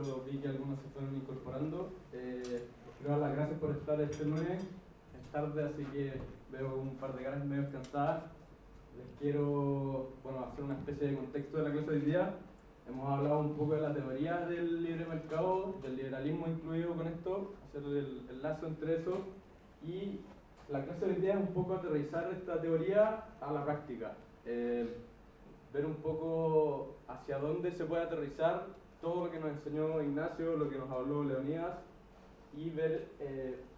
hecho vi que algunos se fueron incorporando. Quiero dar las gracias por estar este lunes. Es tarde, así que veo un par de caras medio cansadas. Les quiero hacer una especie de contexto de la clase de hoy día. Hemos hablado un poco de la teoría del libre mercado, del liberalismo incluido con esto, hacer el lazo entre eso. Y la clase de hoy día es un poco aterrizar esta teoría a la práctica. Ver un poco hacia dónde se puede aterrizar todo lo que nos enseñó Ignacio, lo que nos habló Leonidas, y ver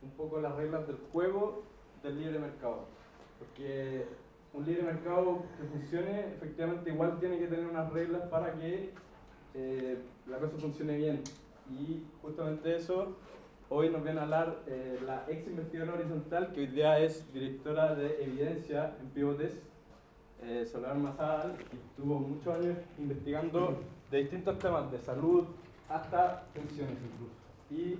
un poco las reglas del juego del libre mercado. Porque un libre mercado que funcione, efectivamente igual tiene que tener unas reglas para que la cosa funcione bien. Y justamente eso, hoy nos viene a hablar la ex investigadora horizontal, que hoy día es directora de evidencia en Pivotes, Soledad Mazal, y estuvo muchos años investigando de distintos temas, de salud hasta pensiones incluso. Y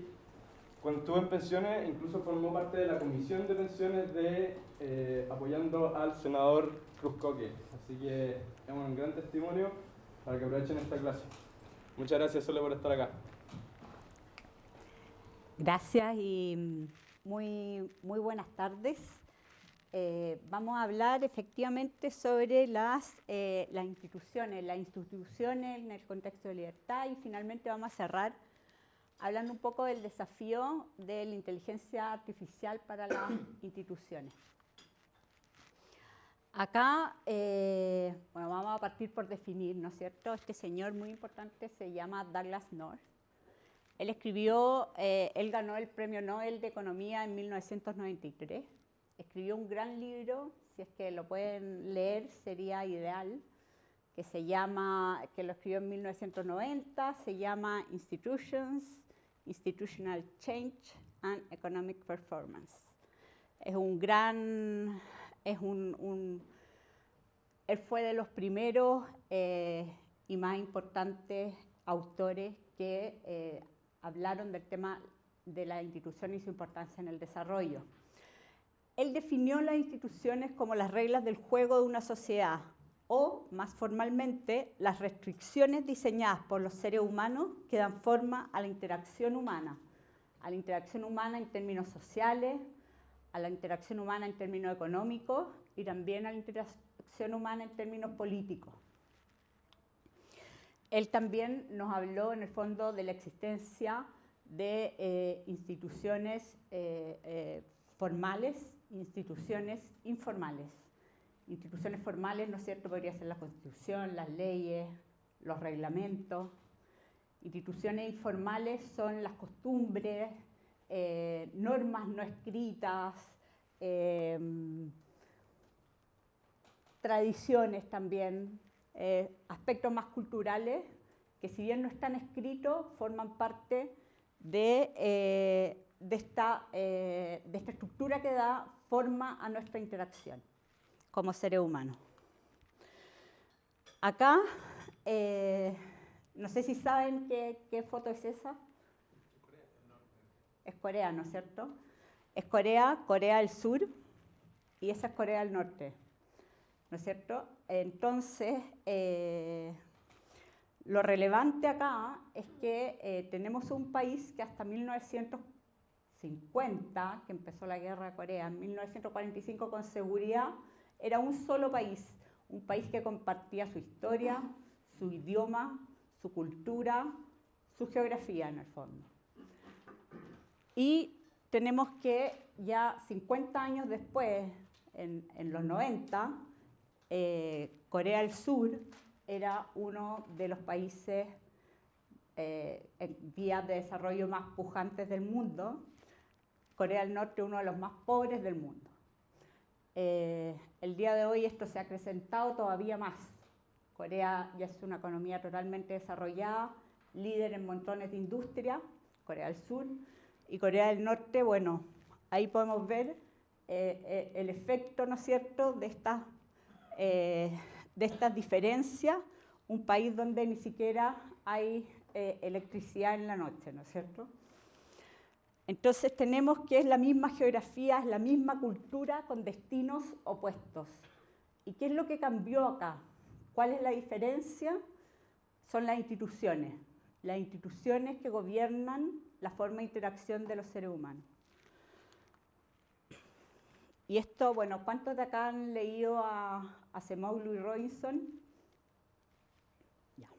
cuando estuvo en pensiones, incluso formó parte de la comisión de pensiones apoyando al senador Cruz Coque. Así que es un gran testimonio para que aprovechen esta clase. Muchas gracias, Sole, por estar acá. Gracias y muy buenas tardes. Vamos a hablar efectivamente sobre las instituciones en el contexto de libertad, y finalmente vamos a cerrar hablando un poco del desafío de la inteligencia artificial para las instituciones. Acá, vamos a partir por definir, ¿no es cierto? Este señor muy importante se llama Douglass North. Él él ganó el Premio Nobel de Economía en 1993. Escribió un gran libro, si es que lo pueden leer sería ideal, que lo escribió en 1990, se llama Institutions, Institutional Change and Economic Performance. Él fue de los primeros y más importantes autores que hablaron del tema de la institución y su importancia en el desarrollo. Él definió las instituciones como las reglas del juego de una sociedad, o, más formalmente, las restricciones diseñadas por los seres humanos que dan forma a la interacción humana en términos sociales, a la interacción humana en términos económicos y también a la interacción humana en términos políticos. Él también nos habló, en el fondo, de la existencia de instituciones formales e instituciones informales. Instituciones formales, ¿no es cierto?, podría ser la Constitución, las leyes, los reglamentos. Instituciones informales son las costumbres, normas no escritas, tradiciones también, aspectos más culturales que, si bien no están escritos, forman parte de esta estructura que da forma a nuestra interacción como seres humanos. Acá, no sé si saben qué foto es esa. Es Corea, ¿no es cierto? Es Corea del Sur, y esa es Corea del Norte, ¿no es cierto? Entonces, lo relevante acá es que tenemos un país que hasta 1950, que empezó la guerra de Corea, en 1945 con seguridad, era un solo país, un país que compartía su historia, su idioma, su cultura, su geografía en el fondo. Y tenemos que ya 50 años después, en los 90, Corea del Sur era uno de los países en vías de desarrollo más pujantes del mundo. Corea del Norte uno de los más pobres del mundo. El día de hoy esto se ha acrecentado todavía más. Corea ya es una economía totalmente desarrollada, líder en montones de industria, Corea del Sur, y Corea del Norte, bueno, ahí podemos ver el efecto, ¿no es cierto?, de estas diferencias, un país donde ni siquiera hay electricidad en la noche, ¿no es cierto? Entonces tenemos que es la misma geografía, es la misma cultura con destinos opuestos. ¿Y qué es lo que cambió acá? ¿Cuál es la diferencia? Son las instituciones. las instituciones que gobiernan la forma de interacción de los seres humanos. Y esto, bueno, ¿cuántos de acá han leído a Acemoglu y Robinson? Ya.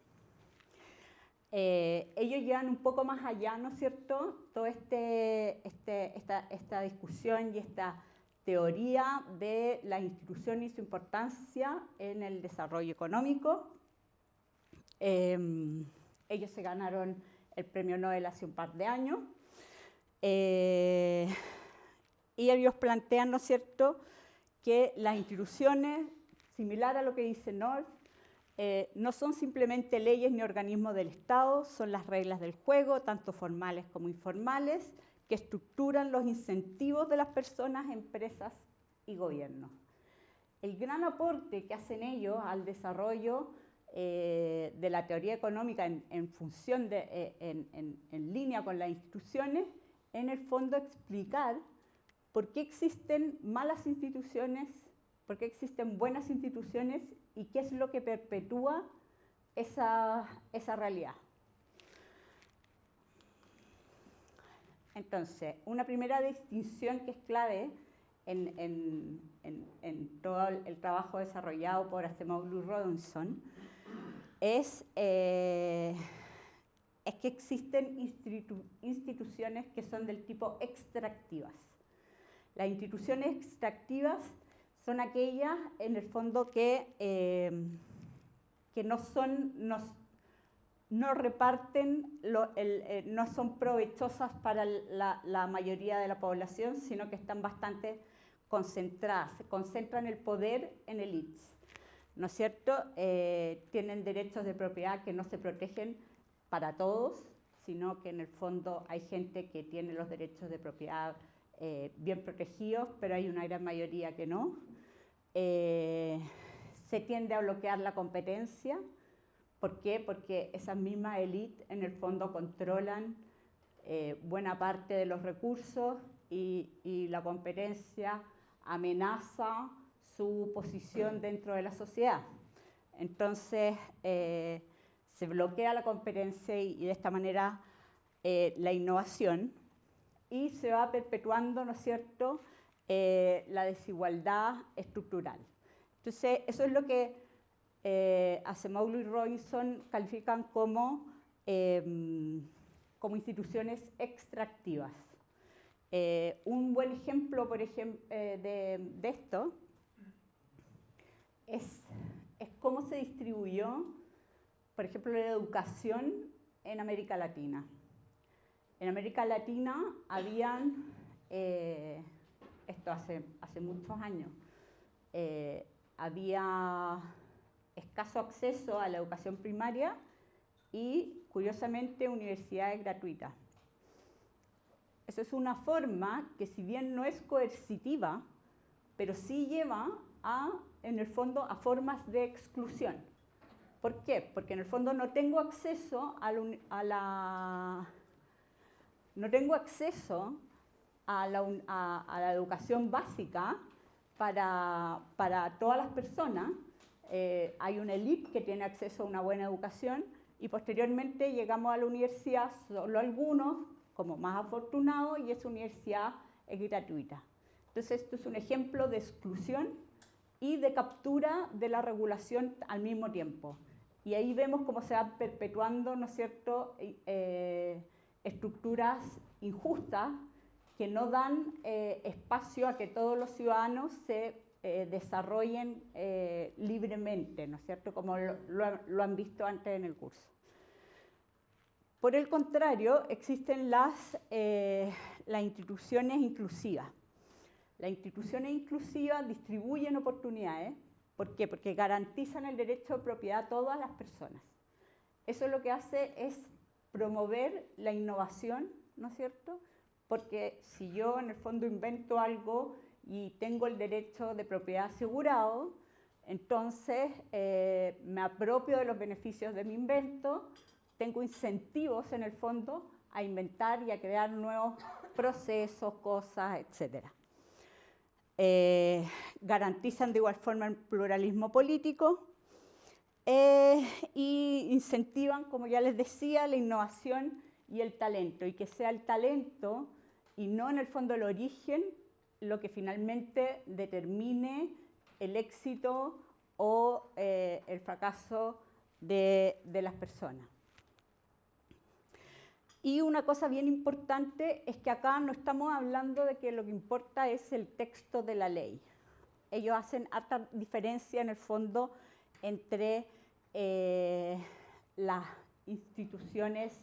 Ellos llevan un poco más allá, ¿no es cierto?, toda esta discusión y esta teoría de la institución y su importancia en el desarrollo económico. Ellos se ganaron el premio Nobel hace un par de años. Y ellos plantean, ¿no es cierto?, que las instituciones, similar a lo que dice North, no son simplemente leyes ni organismos del Estado, son las reglas del juego, tanto formales como informales, que estructuran los incentivos de las personas, empresas y gobiernos. El gran aporte que hacen ellos al desarrollo de la teoría económica en función en línea con las instituciones, en el fondo explicar por qué existen malas instituciones, por qué existen buenas instituciones y qué es lo que perpetúa esa realidad. Entonces, una primera distinción que es clave en todo el trabajo desarrollado por Acemoglu y Robinson es que existen instituciones que son del tipo extractivas. Las instituciones extractivas son aquellas, en el fondo, que no reparten, no son provechosas para la mayoría de la población, sino que están bastante concentradas, se concentran el poder en élites, ¿no es cierto? Tienen derechos de propiedad que no se protegen para todos, sino que en el fondo hay gente que tiene los derechos de propiedad bien protegidos, pero hay una gran mayoría que no. Se tiende a bloquear la competencia. ¿Por qué? Porque esas mismas élites en el fondo controlan buena parte de los recursos y la competencia amenaza su posición dentro de la sociedad. Entonces, se bloquea la competencia y de esta manera la innovación y se va perpetuando, ¿no es cierto?, la desigualdad estructural. Entonces, eso es lo que Acemoglu y Robinson califican como instituciones extractivas. Un buen ejemplo, por ejemplo, de esto es cómo se distribuyó, por ejemplo, la educación en América Latina. En América Latina habían, esto hace muchos años, había escaso acceso a la educación primaria y, curiosamente, universidades gratuitas. Eso es una forma que, si bien no es coercitiva, pero sí lleva en el fondo, a formas de exclusión. ¿Por qué? Porque en el fondo no tengo acceso a la educación básica para todas las personas. Hay una élite que tiene acceso a una buena educación y posteriormente llegamos a la universidad, solo algunos, como más afortunados, y esa universidad es gratuita. Entonces, esto es un ejemplo de exclusión y de captura de la regulación al mismo tiempo. Y ahí vemos cómo se van perpetuando, ¿no es cierto?, estructuras injustas que no dan espacio a que todos los ciudadanos se desarrollen libremente, ¿no es cierto?, como lo han visto antes en el curso. Por el contrario, existen las instituciones inclusivas. Las instituciones inclusivas distribuyen oportunidades. ¿Por qué? Porque garantizan el derecho de propiedad a todas las personas. Eso lo que hace es promover la innovación, ¿no es cierto? Porque si yo en el fondo invento algo y tengo el derecho de propiedad asegurado, entonces me apropio de los beneficios de mi invento, tengo incentivos en el fondo a inventar y a crear nuevos procesos, cosas, etc. Garantizan de igual forma el pluralismo político y incentivan, como ya les decía, la innovación y el talento, y que sea el talento y no en el fondo el origen lo que finalmente determine el éxito o el fracaso de las personas. Y una cosa bien importante es que acá no estamos hablando de que lo que importa es el texto de la ley. Ellos hacen harta diferencia en el fondo entre las instituciones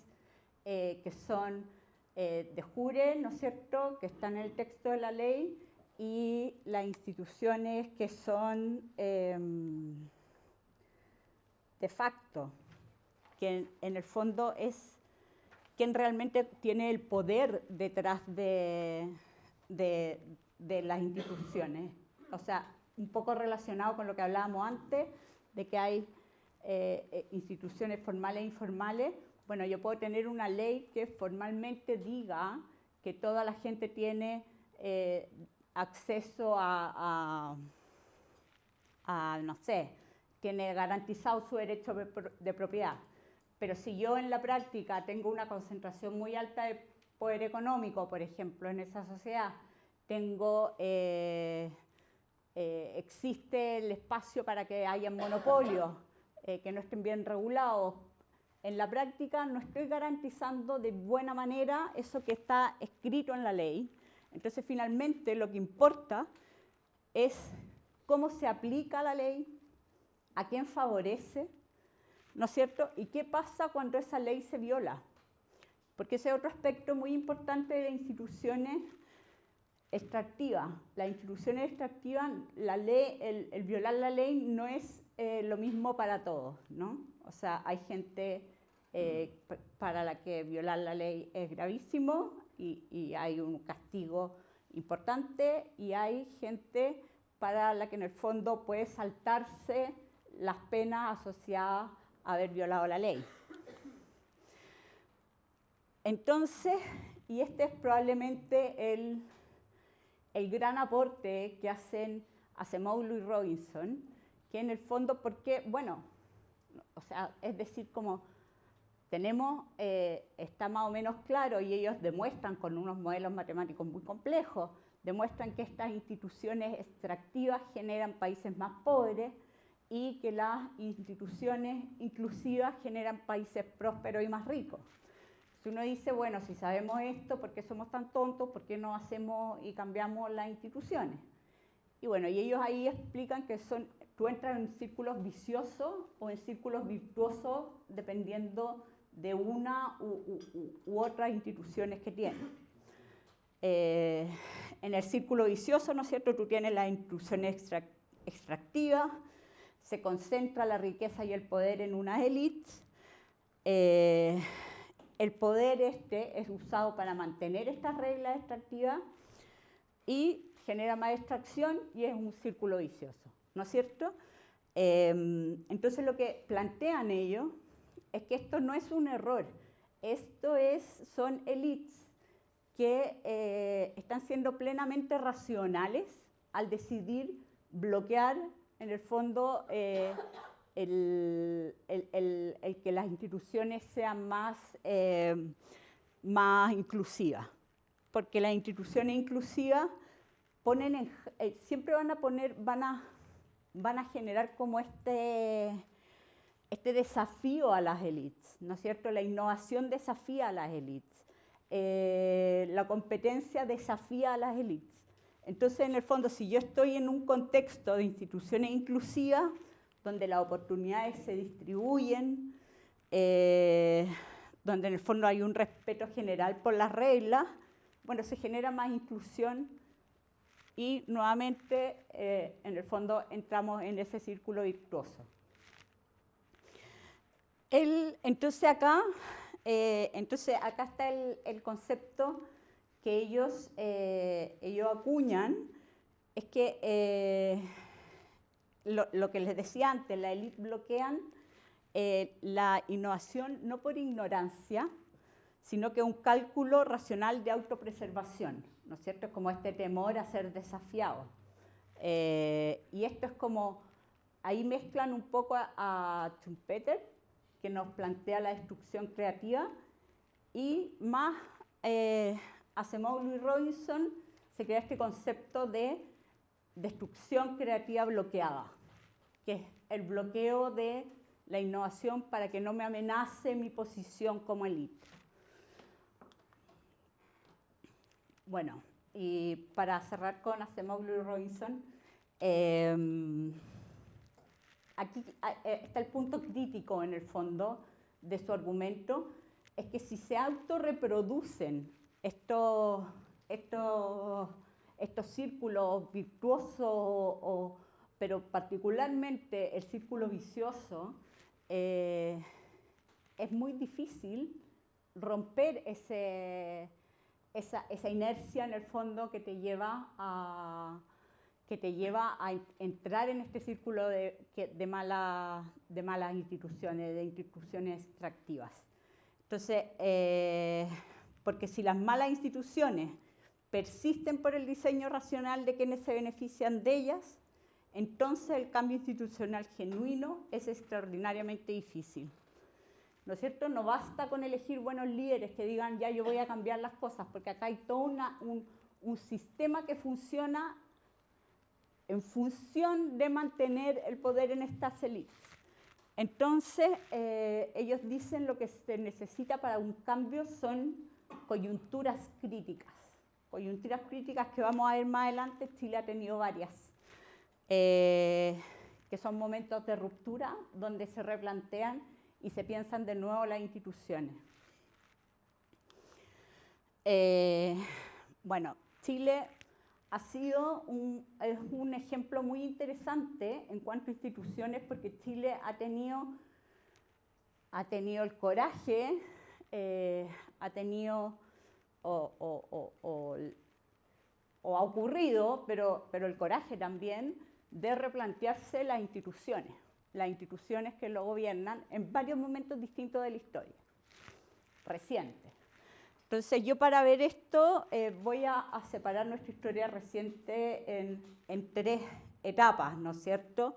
que son de jure, ¿no es cierto?, que están en el texto de la ley, y las instituciones que son de facto, que en el fondo es quien realmente tiene el poder detrás de las instituciones. O sea, un poco relacionado con lo que hablábamos antes, de que hay instituciones formales e informales. Bueno, yo puedo tener una ley que formalmente diga que toda la gente tiene acceso no sé, tiene garantizado su derecho de propiedad. Pero si yo en la práctica tengo una concentración muy alta de poder económico, por ejemplo, en esa sociedad, existe el espacio para que haya monopolios que no estén bien regulados, en la práctica no estoy garantizando de buena manera eso que está escrito en la ley. Entonces, finalmente, lo que importa es cómo se aplica la ley, a quién favorece, ¿no es cierto? ¿Y qué pasa cuando esa ley se viola? Porque ese es otro aspecto muy importante de las instituciones extractivas. Las instituciones extractivas, la ley, el violar la ley no es lo mismo para todos, ¿no? O sea, hay gente para la que violar la ley es gravísimo y hay un castigo importante, y hay gente para la que en el fondo puede saltarse las penas asociadas a haber violado la ley. Entonces, y este es probablemente el gran aporte que hacen Acemoglu y Robinson, que en el fondo, porque, bueno, o sea, es decir, como tenemos, está más o menos claro, y ellos demuestran con unos modelos matemáticos muy complejos, demuestran que estas instituciones extractivas generan países más pobres y que las instituciones inclusivas generan países prósperos y más ricos. Si uno dice, bueno, si sabemos esto, ¿por qué somos tan tontos? ¿Por qué no hacemos y cambiamos las instituciones? Y bueno, y ellos ahí explican que tú entras en círculos viciosos o en círculos virtuosos dependiendo de una u otras instituciones que tienes. En el círculo vicioso, ¿no es cierto?, tú tienes las instituciones extractivas, se concentra la riqueza y el poder en unas élites. El poder es usado para mantener estas reglas extractivas y genera más extracción, y es un círculo vicioso, ¿no es cierto? Entonces lo que plantean ellos es que esto no es un error, son élites que están siendo plenamente racionales al decidir bloquear, en el fondo, el que las instituciones sean más inclusivas. Porque las instituciones inclusivas siempre van a generar como este desafío a las élites, ¿no es cierto? La innovación desafía a las élites. La competencia desafía a las élites. Entonces, en el fondo, si yo estoy en un contexto de instituciones inclusivas, donde las oportunidades se distribuyen, donde en el fondo hay un respeto general por las reglas, bueno, se genera más inclusión y nuevamente, en el fondo, entramos en ese círculo virtuoso. Entonces acá está el concepto que ellos acuñan, es que lo que les decía antes, la élite bloquean la innovación no por ignorancia, sino que un cálculo racional de autopreservación, ¿no es cierto? Es como este temor a ser desafiado. Y esto es como ahí mezclan un poco a Schumpeter, que nos plantea la destrucción creativa, y más Acemoglu y Robinson se crea este concepto de destrucción creativa bloqueada, que es el bloqueo de la innovación para que no me amenace mi posición como élite. Bueno, y para cerrar con Acemoglu y Robinson, aquí está el punto crítico en el fondo de su argumento, es que si se autorreproducen estos círculos virtuosos, pero particularmente el círculo vicioso, es muy difícil romper esa inercia en el fondo que te lleva a entrar en este círculo de malas instituciones, de instituciones extractivas. Entonces, porque si las malas instituciones persisten por el diseño racional de quienes se benefician de ellas, entonces el cambio institucional genuino es extraordinariamente difícil. ¿No es cierto? No basta con elegir buenos líderes que digan, ya yo voy a cambiar las cosas, porque acá hay todo un sistema que funciona en función de mantener el poder en estas élites. Entonces, ellos dicen lo que se necesita para un cambio son coyunturas críticas. Coyunturas críticas que vamos a ver más adelante, Chile ha tenido varias, que son momentos de ruptura donde se replantean y se piensan de nuevo las instituciones. Bueno, Chile ha sido un ejemplo muy interesante en cuanto a instituciones, porque Chile ha tenido el coraje, ha tenido o ha ocurrido, pero el coraje también de replantearse las instituciones que lo gobiernan en varios momentos distintos de la historia, recientes. Entonces yo para ver esto voy a separar nuestra historia reciente en tres etapas, ¿no es cierto?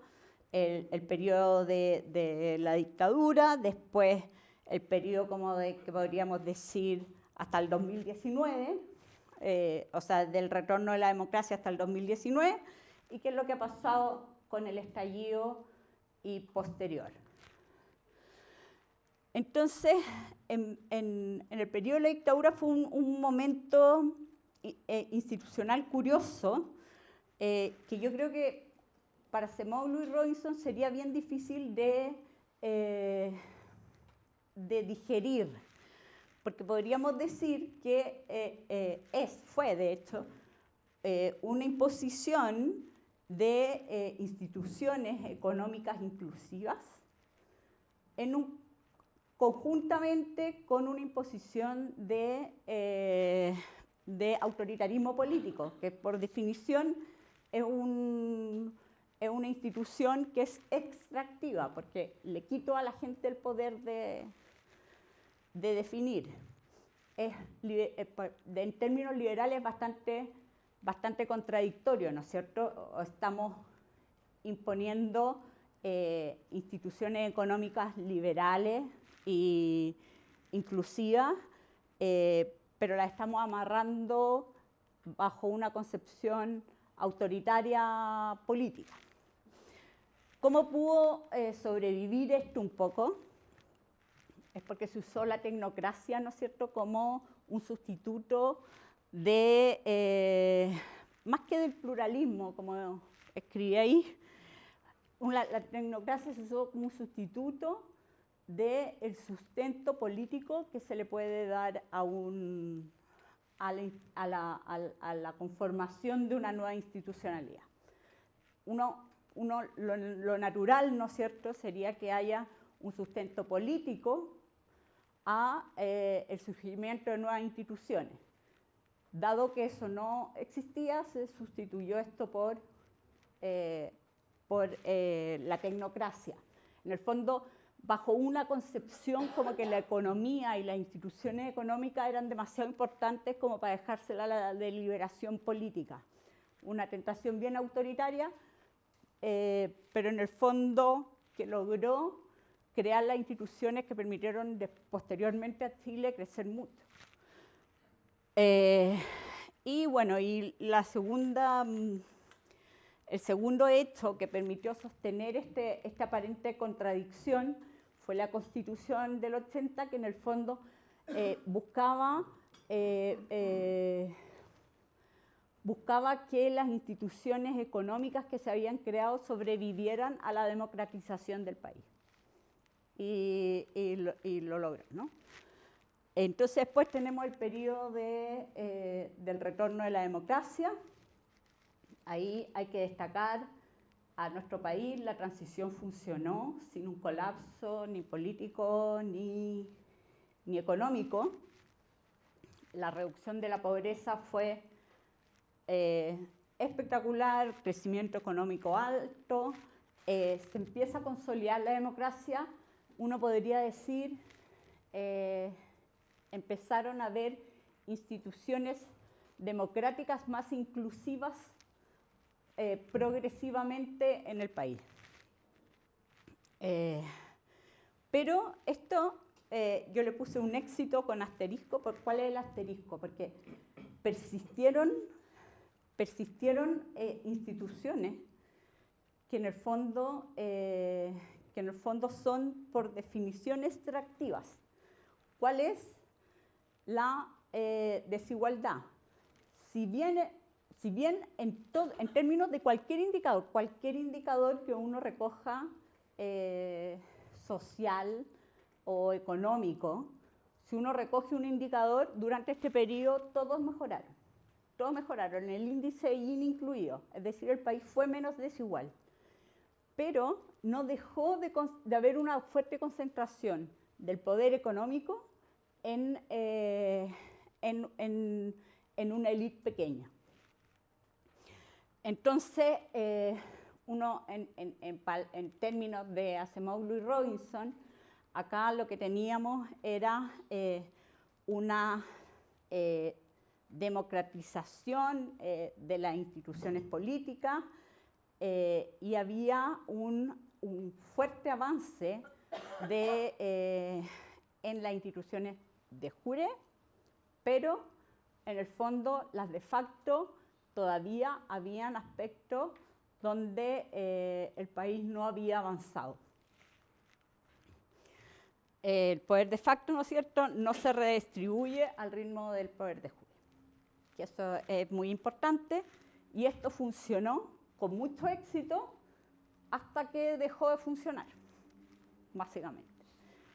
El periodo de la dictadura, después el periodo que podríamos decir hasta el 2019, o sea, del retorno de la democracia hasta el 2019, y qué es lo que ha pasado con el estallido y posterior. Entonces, en el periodo de la dictadura fue un momento institucional curioso, que yo creo que para Acemoglu y Robinson sería bien difícil de digerir, porque podríamos decir que fue de hecho una imposición de instituciones económicas inclusivas conjuntamente con una imposición de autoritarismo político, que por definición es una institución que es extractiva, porque le quito a la gente el poder de definir. En términos liberales es bastante contradictorio, ¿no es cierto? Estamos imponiendo instituciones económicas liberales e inclusivas, pero las estamos amarrando bajo una concepción autoritaria política. ¿Cómo pudo sobrevivir esto un poco? Es porque se usó la tecnocracia, ¿no es cierto?, como un sustituto más que del pluralismo, como escribí ahí, la tecnocracia se usó como un sustituto del sustento político que se le puede dar a la conformación de una nueva institucionalidad. Lo natural, ¿no es cierto?, sería que haya un sustento político a el surgimiento de nuevas instituciones. Dado que eso no existía, se sustituyó esto por la tecnocracia. En el fondo, bajo una concepción como que la economía y las instituciones económicas eran demasiado importantes como para dejársela a la deliberación política. Una tentación bien autoritaria, pero en el fondo que logró crear las instituciones que permitieron posteriormente a Chile crecer mucho. Y bueno, y el segundo hecho que permitió sostener esta aparente contradicción fue la Constitución del 80, que en el fondo buscaba que las instituciones económicas que se habían creado sobrevivieran a la democratización del país. Y lo logran, ¿no? Entonces después tenemos el periodo del retorno de la democracia. Ahí hay que destacar a nuestro país, la transición funcionó sin un colapso ni político ni económico. La reducción de la pobreza fue espectacular, crecimiento económico alto, se empieza a consolidar la democracia. Uno podría decir, empezaron a haber instituciones democráticas más inclusivas progresivamente en el país. Pero esto yo le puse un éxito con asterisco. ¿Cuál es el asterisco? Porque persistieron instituciones que en el fondo son por definición extractivas. ¿Cuál es la desigualdad? Si bien en términos de cualquier indicador que uno recoja social o económico, si uno recoge un indicador, durante este periodo todos mejoraron. Todos mejoraron, el índice Gini incluido, es decir, el país fue menos desigual. Pero no dejó de haber una fuerte concentración del poder económico en una élite pequeña. Entonces, uno en términos de Acemoglu y Robinson, acá lo que teníamos era una democratización de las instituciones políticas y había un fuerte avance en las instituciones de jure, pero en el fondo las de facto todavía habían aspectos donde el país no había avanzado. El poder de facto, ¿no es cierto?, no se redistribuye al ritmo del poder de jure. Y eso es muy importante, y esto funcionó con mucho éxito hasta que dejó de funcionar, básicamente.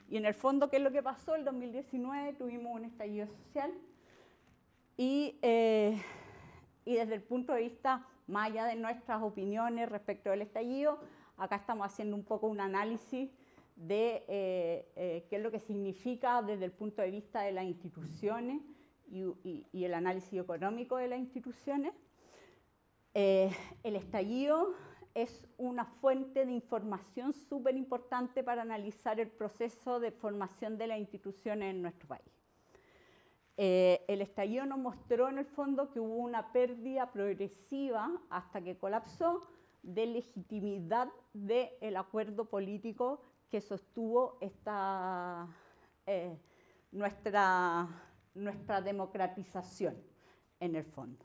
Y en el fondo, ¿qué es lo que pasó? El 2019 tuvimos un estallido social y desde el punto de vista, más allá de nuestras opiniones respecto del estallido, acá estamos haciendo un poco un análisis de qué es lo que significa desde el punto de vista de las instituciones y el análisis económico de las instituciones. El estallido es una fuente de información súper importante para analizar el proceso de formación de las instituciones en nuestro país. El estallido nos mostró en el fondo que hubo una pérdida progresiva hasta que colapsó de legitimidad del acuerdo político que sostuvo nuestra democratización en el fondo.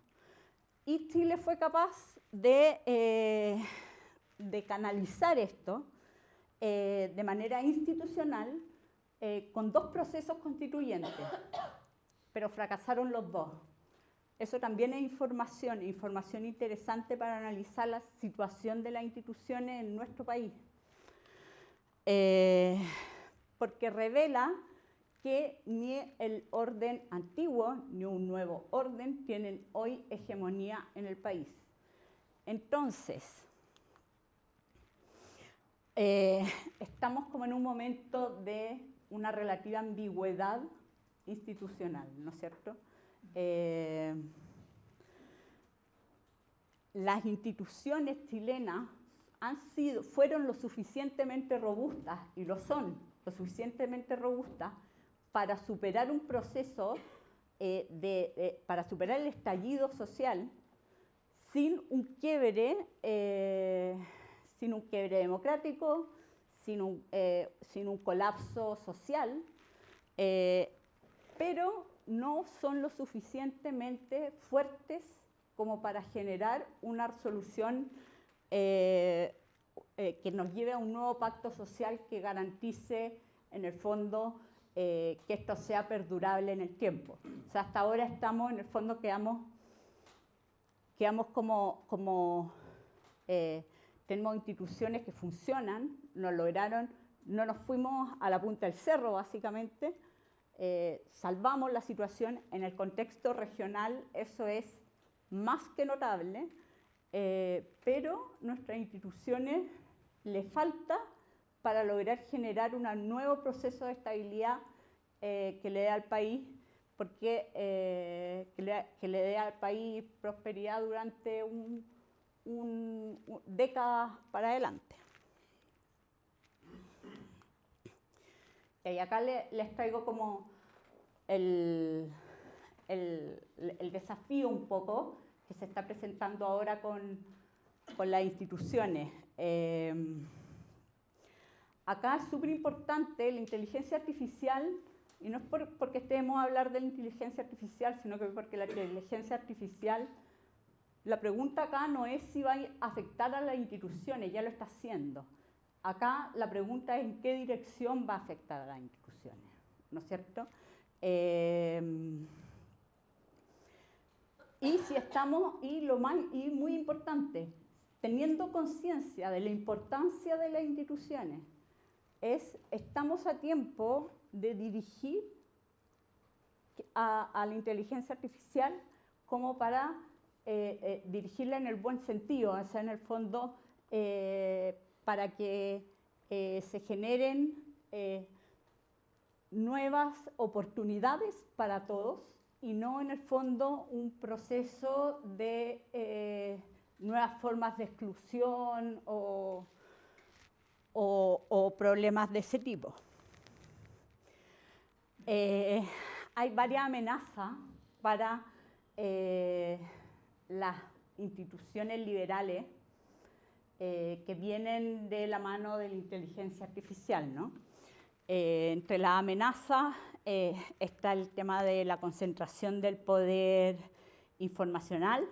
Y Chile fue capaz de canalizar esto de manera institucional con dos procesos constituyentes, pero fracasaron los dos. Eso también es información interesante para analizar la situación de las instituciones en nuestro país. Porque revela que ni el orden antiguo ni un nuevo orden tienen hoy hegemonía en el país. Entonces, estamos como en un momento de una relativa ambigüedad institucional, ¿no es cierto? Las instituciones chilenas fueron lo suficientemente robustas, y lo son, lo suficientemente robustas para superar un proceso, para superar el estallido social sin un quiebre sin un quiebre democrático, sin un colapso social, pero no son lo suficientemente fuertes como para generar una solución que nos lleve a un nuevo pacto social que garantice, en el fondo, que esto sea perdurable en el tiempo. O sea, hasta ahora estamos, en el fondo, quedamos como tenemos instituciones que funcionan, nos lograron, no nos fuimos a la punta del cerro, básicamente, salvamos la situación. En el contexto regional eso es más que notable, pero nuestras instituciones le falta para lograr generar un nuevo proceso de estabilidad que le dé al país, que le dé al país prosperidad durante décadas para adelante. Y acá les traigo como el desafío un poco que se está presentando ahora con las instituciones. Acá es súper importante la inteligencia artificial, y no es porque estemos a hablar de la inteligencia artificial, sino que porque la inteligencia artificial, la pregunta acá no es si va a afectar a las instituciones, ya lo está haciendo. Acá la pregunta es en qué dirección va a afectar a las instituciones, ¿no es cierto? Y si estamos, y muy importante, teniendo conciencia de la importancia de las instituciones, estamos a tiempo de dirigir a la inteligencia artificial como para dirigirla en el buen sentido, o sea, en el fondo, para que se generen nuevas oportunidades para todos y no en el fondo un proceso de nuevas formas de exclusión o problemas de ese tipo. Hay varias amenazas para las instituciones liberales que vienen de la mano de la inteligencia artificial, ¿no? Entre las amenazas está el tema de la concentración del poder informacional.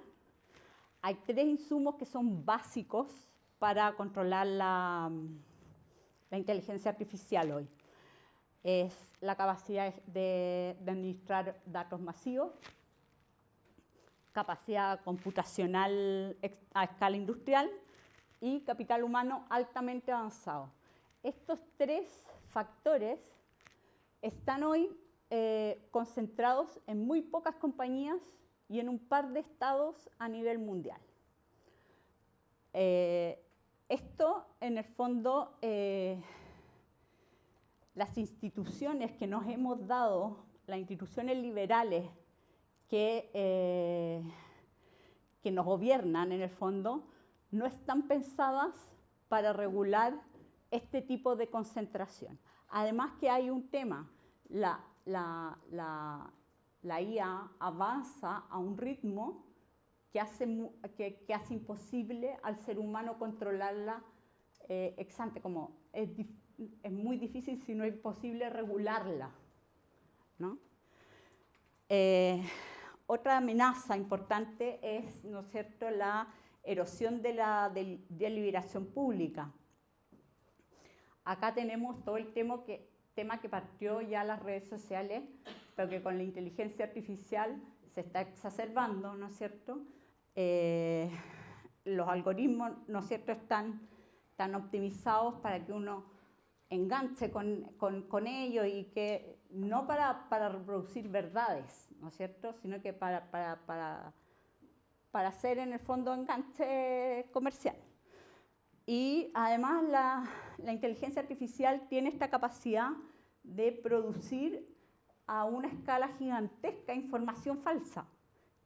Hay 3 insumos que son básicos para controlar la inteligencia artificial hoy. Es la capacidad de administrar datos masivos, capacidad computacional a escala industrial y capital humano altamente avanzado. Estos 3 factores están hoy concentrados en muy pocas compañías y en un par de estados a nivel mundial. Esto, en el fondo, las instituciones que nos hemos dado, las instituciones liberales que nos gobiernan, en el fondo, no están pensadas para regular este tipo de concentración. Además que hay un tema, la IA avanza a un ritmo que hace imposible al ser humano controlarla ex ante, como es muy difícil, si no es imposible, regularla, ¿no? Otra amenaza importante es, ¿no es cierto?, la erosión de la deliberación pública. Acá tenemos todo el tema que partió ya las redes sociales, pero que con la inteligencia artificial se está exacerbando, ¿no es cierto? Los algoritmos, ¿no es cierto?, están optimizados para que uno enganche con ellos y que no para reproducir verdades, ¿no es cierto?, sino que para hacer en el fondo enganche comercial. Y además la inteligencia artificial tiene esta capacidad de producir a una escala gigantesca información falsa,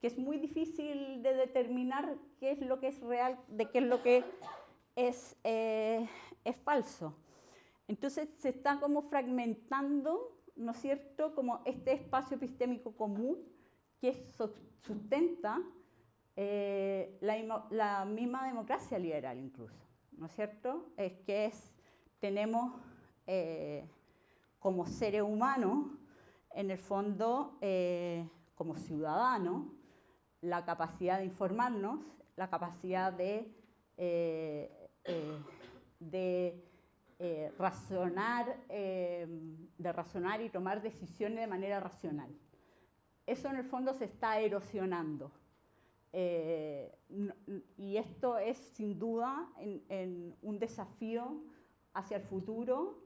que es muy difícil de determinar qué es lo que es real, de qué es lo que es falso. Entonces se está como fragmentando, ¿no es cierto?, como este espacio epistémico común que sustenta la misma democracia liberal incluso, ¿no es cierto? Es que tenemos como seres humanos, en el fondo, como ciudadanos, la capacidad de informarnos, la capacidad de razonar y tomar decisiones de manera racional. Eso en el fondo se está erosionando. Y esto es sin duda un desafío hacia el futuro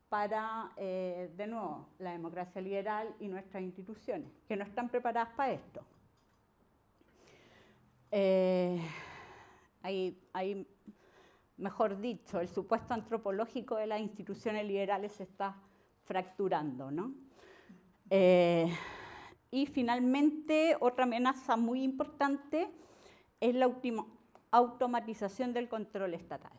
para, de nuevo, la democracia liberal y nuestras instituciones, que no están preparadas para esto. Hay, mejor dicho, el supuesto antropológico de las instituciones liberales se está fracturando, ¿no? Y finalmente, otra amenaza muy importante es la automatización del control estatal.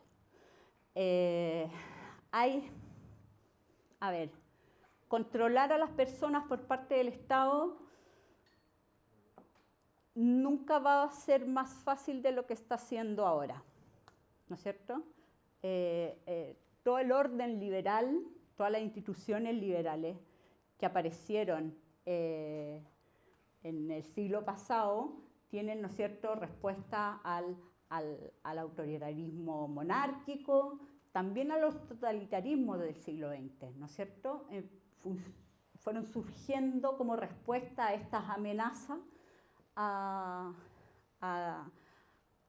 Controlar a las personas por parte del Estado nunca va a ser más fácil de lo que está haciendo ahora, ¿no es cierto? Todo el orden liberal, todas las instituciones liberales que aparecieron en el siglo pasado tienen, ¿no es cierto?, respuesta al autoritarismo monárquico, también a los totalitarismos del siglo XX, ¿no es cierto? Fueron surgiendo como respuesta a estas amenazas a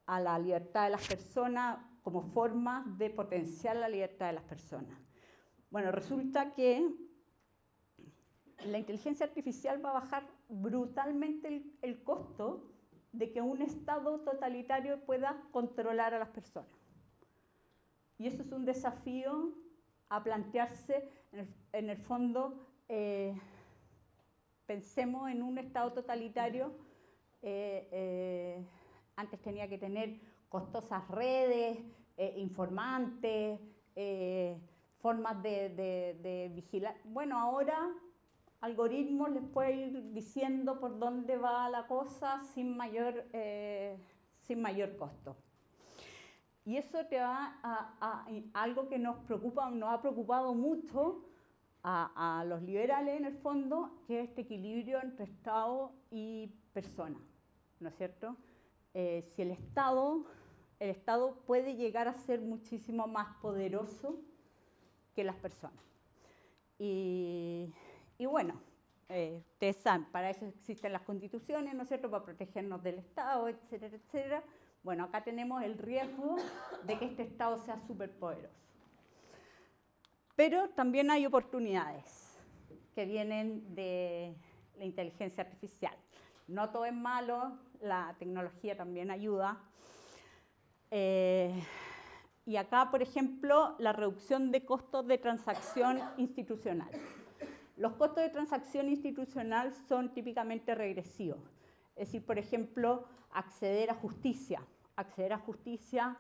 la libertad de las personas como forma de potenciar la libertad de las personas. Bueno, resulta que la inteligencia artificial va a bajar brutalmente el costo de que un Estado totalitario pueda controlar a las personas. Y eso es un desafío a plantearse, en el fondo, pensemos en un Estado totalitario. Antes tenía que tener costosas redes, informantes, formas de vigilar. Bueno, ahora algoritmos les puede ir diciendo por dónde va la cosa sin mayor costo. Y eso te va a algo que nos ha preocupado mucho a los liberales en el fondo, que es este equilibrio entre Estado y persona, ¿no es cierto? Si el Estado puede llegar a ser muchísimo más poderoso que las personas. Y bueno, ustedes saben, para eso existen las constituciones, ¿no es cierto?, para protegernos del Estado, etcétera, etcétera. Bueno, acá tenemos el riesgo de que este Estado sea superpoderoso. Pero también hay oportunidades que vienen de la inteligencia artificial. No todo es malo, la tecnología también ayuda. Y acá, por ejemplo, la reducción de costos de transacción institucional. Los costos de transacción institucional son típicamente regresivos. Es decir, por ejemplo, acceder a justicia. Acceder a justicia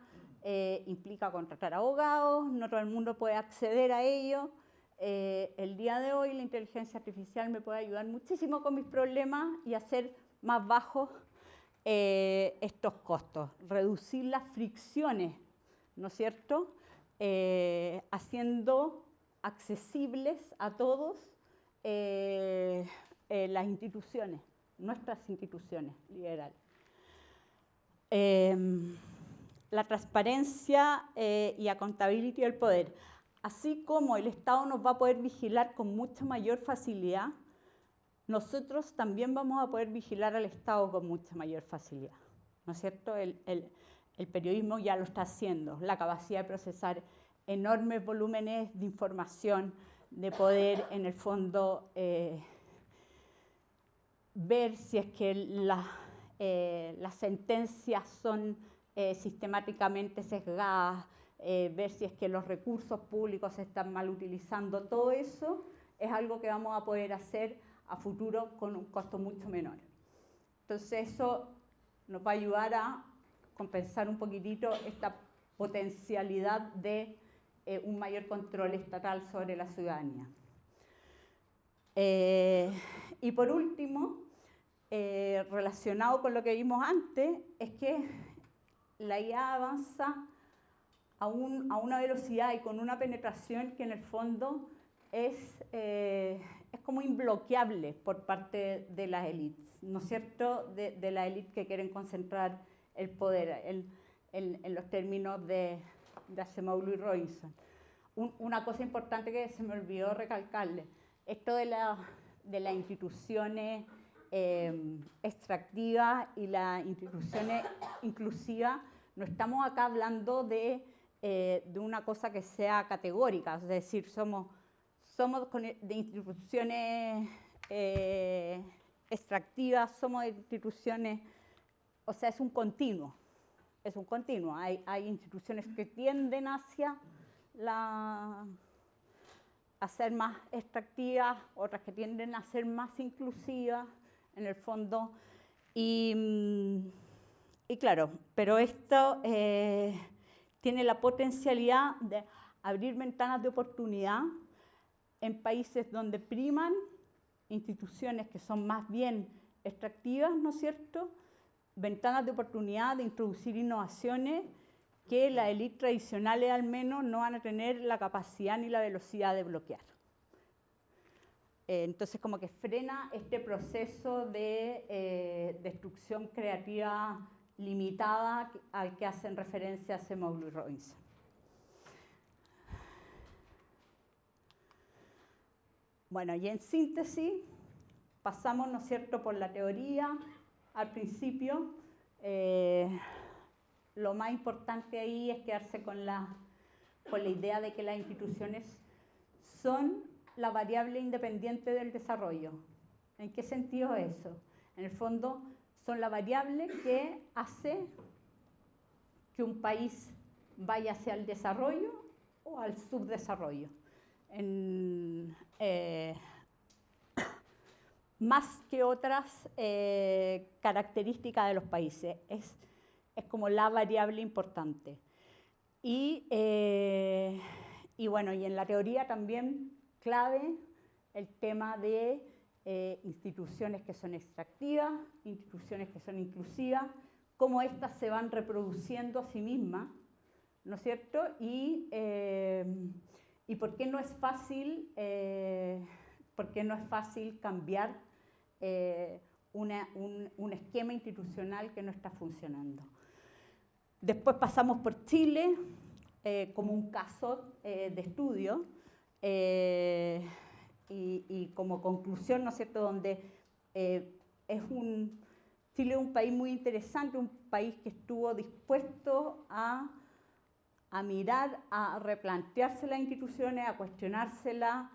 implica contratar abogados, no todo el mundo puede acceder a ello. El día de hoy la inteligencia artificial me puede ayudar muchísimo con mis problemas y hacer más bajos estos costos, reducir las fricciones, ¿no es cierto?, haciendo accesibles a todos las instituciones, nuestras instituciones liberales. La transparencia y accountability del poder. Así como el Estado nos va a poder vigilar con mucha mayor facilidad, nosotros también vamos a poder vigilar al Estado con mucha mayor facilidad, ¿no es cierto? El periodismo ya lo está haciendo, la capacidad de procesar enormes volúmenes de información, de poder, en el fondo, ver si es que las sentencias son sistemáticamente sesgadas, ver si es que los recursos públicos se están mal utilizando. Todo eso es algo que vamos a poder hacer a futuro con un costo mucho menor. Entonces eso nos va a ayudar a compensar un poquitito esta potencialidad de un mayor control estatal sobre la ciudadanía. Y por último, relacionado con lo que vimos antes, es que la IA avanza a una velocidad y con una penetración que en el fondo es como imbloqueable por parte de las élites, ¿no es cierto?, de las élites que quieren concentrar el poder en los términos de Acemoglu y Robinson. Una cosa importante que se me olvidó recalcarle, esto de las instituciones extractivas y las instituciones inclusivas, no estamos acá hablando de una cosa que sea categórica, es decir, somos de instituciones extractivas, somos de instituciones, o sea, es un continuo. Hay instituciones que tienden hacia a ser más extractivas, otras que tienden a ser más inclusivas, en el fondo. Y claro, pero esto tiene la potencialidad de abrir ventanas de oportunidad en países donde priman instituciones que son más bien extractivas, ¿no es cierto?, ventanas de oportunidad de introducir innovaciones que las élites tradicionales al menos no van a tener la capacidad ni la velocidad de bloquear. Entonces como que frena este proceso de destrucción creativa limitada al que hacen referencia Acemoglu y Robinson. Bueno, y en síntesis, pasamos, ¿no es cierto?, por la teoría al principio. Lo más importante ahí es quedarse con la idea de que las instituciones son la variable independiente del desarrollo. ¿En qué sentido es eso? En el fondo, son la variable que hace que un país vaya hacia el desarrollo o al subdesarrollo. Más que otras características de los países. Es como la variable importante. Y bueno, y en la teoría también clave el tema de instituciones que son extractivas, instituciones que son inclusivas, cómo éstas se van reproduciendo a sí mismas, ¿no es cierto? Y por qué no es fácil, cambiar un esquema institucional que no está funcionando. Después pasamos por Chile como un caso de estudio y como conclusión, ¿no es cierto?, donde Chile es un país muy interesante, un país que estuvo dispuesto a mirar, a replantearse las instituciones, a cuestionárselas.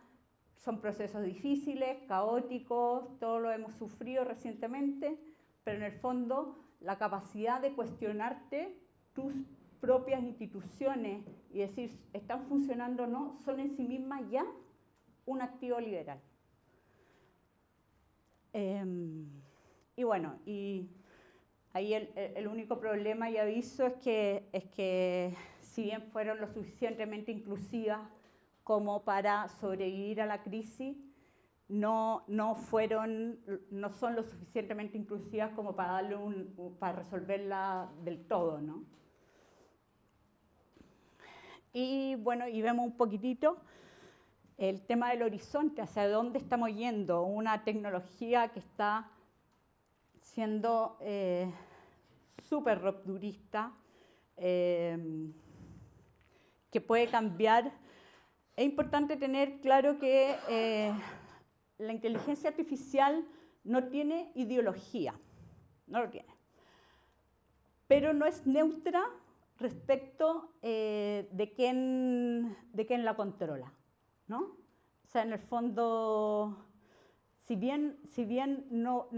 Son procesos difíciles, caóticos, todos lo hemos sufrido recientemente, pero en el fondo la capacidad de cuestionarte tus propias instituciones y decir, ¿están funcionando o no?, son en sí mismas ya un activo liberal. Y bueno, y ahí el único problema y aviso es que si bien fueron lo suficientemente inclusivas como para sobrevivir a la crisis, no son lo suficientemente inclusivas como para para resolverla del todo, ¿no? Y bueno, y vemos un poquitito el tema del horizonte, hacia dónde estamos yendo, una tecnología que está siendo súper rupturista, que puede cambiar. Es importante tener claro que la inteligencia artificial no tiene ideología, no lo tiene, pero no es neutra respecto de quién la controla, ¿no? O sea, en el fondo, si bien no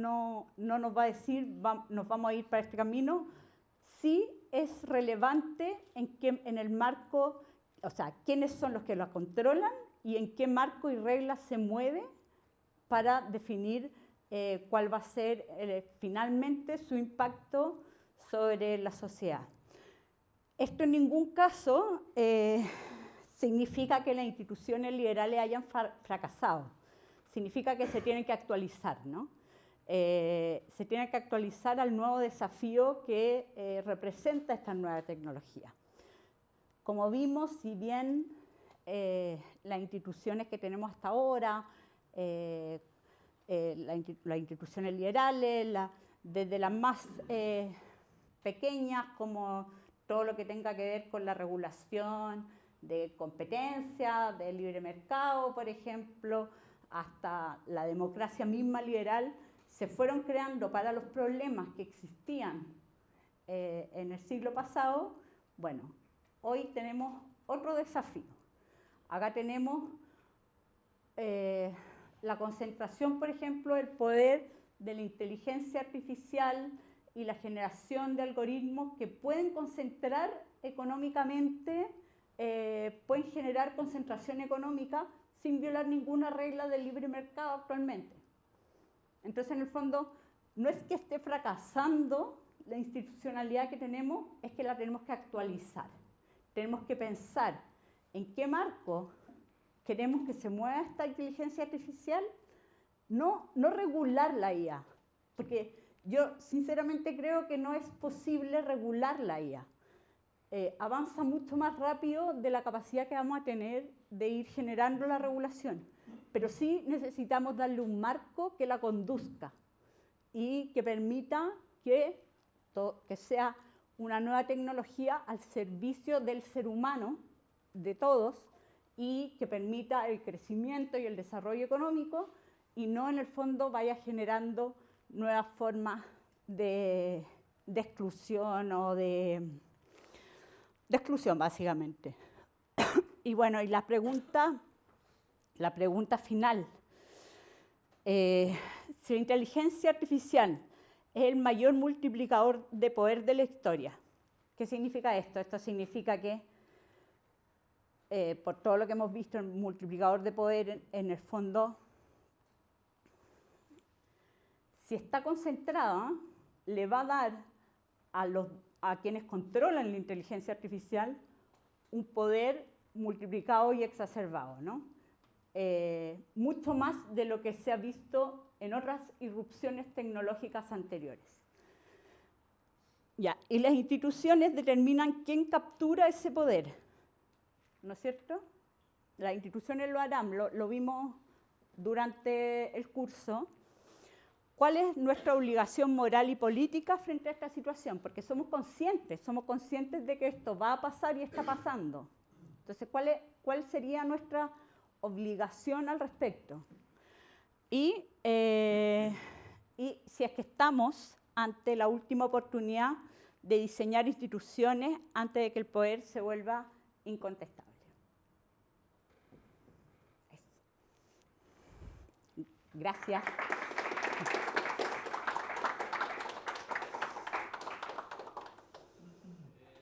nos va a decir nos vamos a ir para este camino, sí es relevante en el marco, o sea, quiénes son los que la controlan y en qué marco y reglas se mueve para definir cuál va a ser finalmente su impacto sobre la sociedad. Esto en ningún caso significa que las instituciones liberales hayan fracasado. Significa que se tienen que actualizar, ¿no? Se tienen que actualizar al nuevo desafío que representa esta nueva tecnología. como vimos, si bien las instituciones que tenemos hasta ahora, las instituciones liberales, desde las más pequeñas, como todo lo que tenga que ver con la regulación de competencia, del libre mercado, por ejemplo, hasta la democracia misma liberal, se fueron creando para los problemas que existían en el siglo pasado. Bueno, hoy tenemos otro desafío. Acá tenemos la concentración, por ejemplo, del poder de la inteligencia artificial y la generación de algoritmos que pueden concentrar económicamente, pueden generar concentración económica sin violar ninguna regla del libre mercado actualmente. Entonces, en el fondo, no es que esté fracasando la institucionalidad que tenemos, es que la tenemos que actualizar. Tenemos que pensar en qué marco queremos que se mueva esta inteligencia artificial, no regular la IA, porque yo sinceramente creo que no es posible regular la IA. Avanza mucho más rápido de la capacidad que vamos a tener de ir generando la regulación, pero sí necesitamos darle un marco que la conduzca y que permita que sea una nueva tecnología al servicio del ser humano, de todos, y que permita el crecimiento y el desarrollo económico y no en el fondo vaya generando nuevas formas de exclusión o de exclusión, básicamente. Y bueno, y la pregunta final. Si la inteligencia artificial es el mayor multiplicador de poder de la historia, ¿qué significa esto? Esto significa que, por todo lo que hemos visto, el multiplicador de poder, en el fondo, si está concentrada, le va a dar a quienes controlan la inteligencia artificial un poder multiplicado y exacerbado, ¿no? Mucho más de lo que se ha visto en otras irrupciones tecnológicas anteriores. Ya, y las instituciones determinan quién captura ese poder, ¿no es cierto? Las instituciones lo harán, lo vimos durante el curso. ¿Cuál es nuestra obligación moral y política frente a esta situación? Porque somos conscientes de que esto va a pasar y está pasando. Entonces, ¿cuál sería nuestra obligación al respecto? Y si es que estamos ante la última oportunidad de diseñar instituciones antes de que el poder se vuelva incontestable. Eso. Gracias.